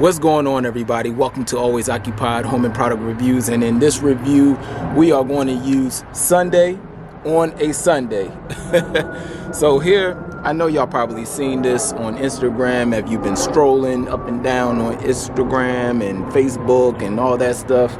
What's going on, everybody? Welcome to Always Occupied Home and Product Reviews, and in this review we are going to use Sunday on a Sunday. So here, I know y'all probably seen this on Instagram if you've been strolling up and down on Instagram and Facebook and all that stuff.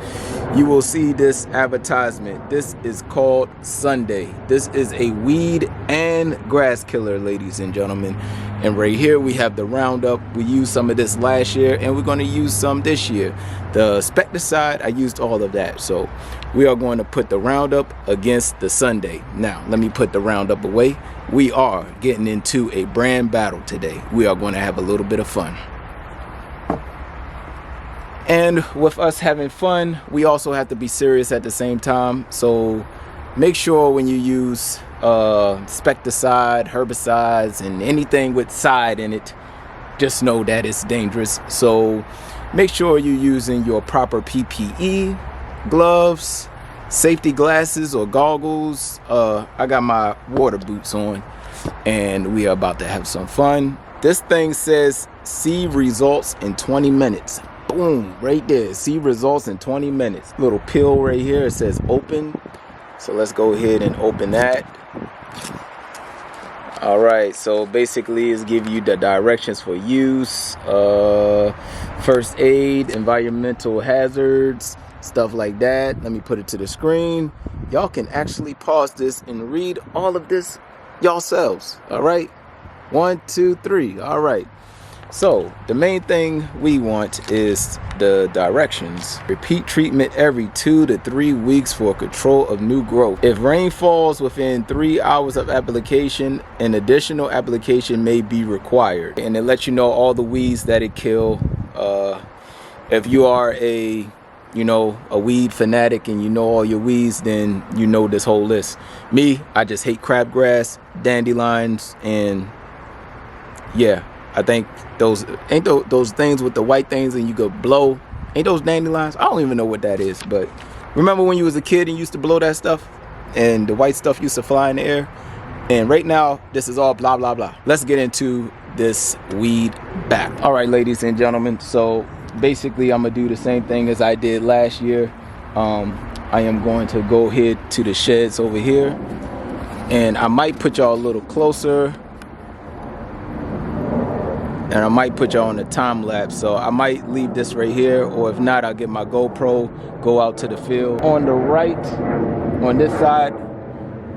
You will see this advertisement. This is called Sunday. This is a weed and grass killer, ladies and gentlemen. And right here we have the Roundup. We used some of this last year and we're going to use some this year. The Herbicide, I used all of that. So we are going to put the Roundup against the Sunday. Now, let me put the Roundup away. We are getting into a brand battle today. We are going to have a little bit of fun. And with us having fun, we also have to be serious at the same time. So make sure when you use insecticide, herbicides, and anything with side in it, just know that it's dangerous. So make sure you're using your proper PPE, gloves, safety glasses or goggles. I got my water boots on and we are about to have some fun. This thing says see results in 20 minutes. Boom, right there. See results in 20 minutes. Little pill right here. It says open. So let's go ahead and open that. All right, so basically it's give you the directions for use, first aid, environmental hazards, stuff like that. Let me put it to the screen. Y'all can actually pause this and read all of this yourselves. All right, 1, 2, 3. All right. So the main thing we want is the directions. Repeat treatment every 2 to 3 weeks for control of new growth. If rain falls within 3 hours of application, an additional application may be required. And it lets you know all the weeds that it kill. If you are a weed fanatic and you know all your weeds, then you know this whole list. Me, I just hate crabgrass, dandelions, and yeah. I think those ain't those things with the white things and you could blow. Ain't those dandelions? I don't even know what that is. But remember when you was a kid and you used to blow that stuff and the white stuff used to fly in the air? And right now, this is all blah, blah, blah. Let's get into this weed battle. All right, ladies and gentlemen. So basically, I'm going to do the same thing as I did last year. I am going to go ahead to the sheds over here. And I might put y'all a little closer. And I might put y'all on a time lapse, so I might leave this right here, or if not, I'll get my GoPro, go out to the field. On the right, on this side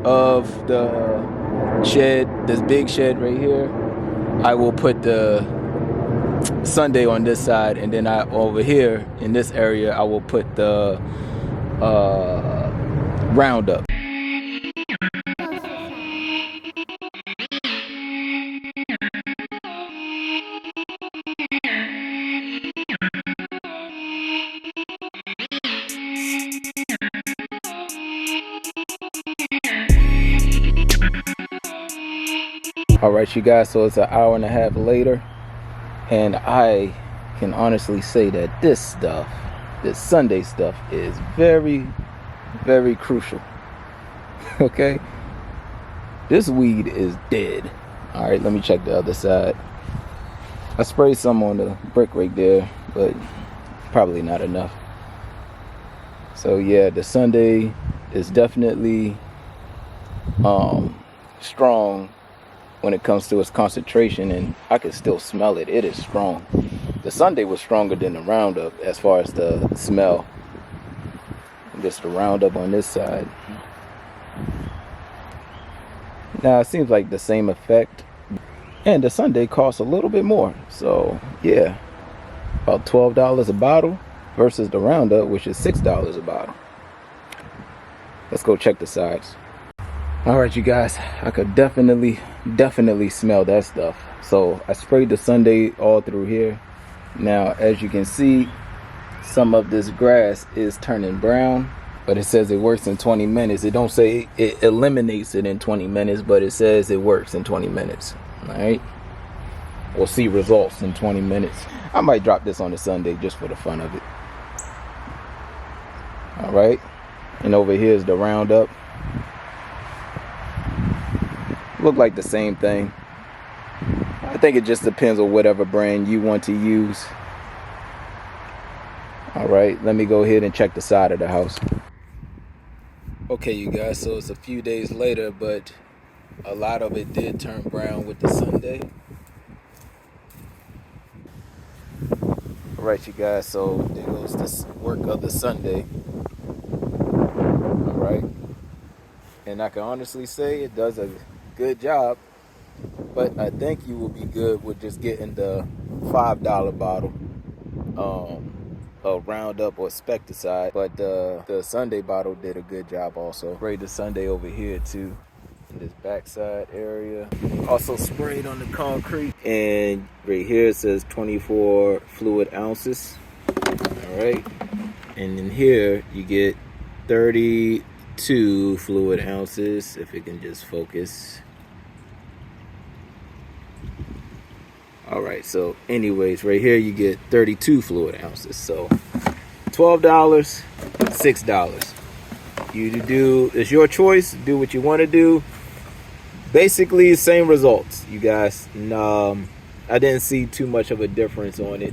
of the shed, this big shed right here, I will put the Sunday on this side, and then over here in this area, I will put the Roundup. All right, you guys, so it's an hour and a half later, and I can honestly say that this Sunday stuff is very, very crucial. Okay, this weed is dead. All right, let me check the other side. I sprayed some on the brick right there, but probably not enough. So yeah, the Sunday is definitely strong when it comes to its concentration, and I can still smell it. It is strong. The Sunday was stronger than the Roundup as far as the smell. Just the Roundup on this side. Now it seems like the same effect, and the Sunday costs a little bit more. So yeah, about $12 a bottle versus the Roundup, which is $6 a bottle. Let's go check the sides. All right, you guys, I could definitely smell that stuff. So I sprayed the Sunday all through here. Now, as you can see, some of this grass is turning brown, but it says it works in 20 minutes. It don't say it eliminates it in 20 minutes, but it says it works in 20 minutes. All right, we'll see results in 20 minutes. I might drop this on the Sunday just for the fun of it. All right, and over here is the Roundup. Look like the same thing. I think it just depends on whatever brand you want to use. All right, let me go ahead and check the side of the house. Okay, you guys, so it's a few days later, but a lot of it did turn brown with the Sunday. All right, you guys, so there goes this work of the Sunday. All right, and I can honestly say it does a good job, but I think you will be good with just getting the $5 bottle of Roundup or Specticide, but the Sunday bottle did a good job also. Sprayed the Sunday over here too, in this backside area. Also sprayed on the concrete, and right here it says 24 fluid ounces. All right, and in here you get 32 fluid ounces, if it can just focus. All right, so anyways, right here you get 32 fluid ounces. So $12, $6. It's your choice. Do what you want to do. Basically, same results, you guys. And, I didn't see too much of a difference on it.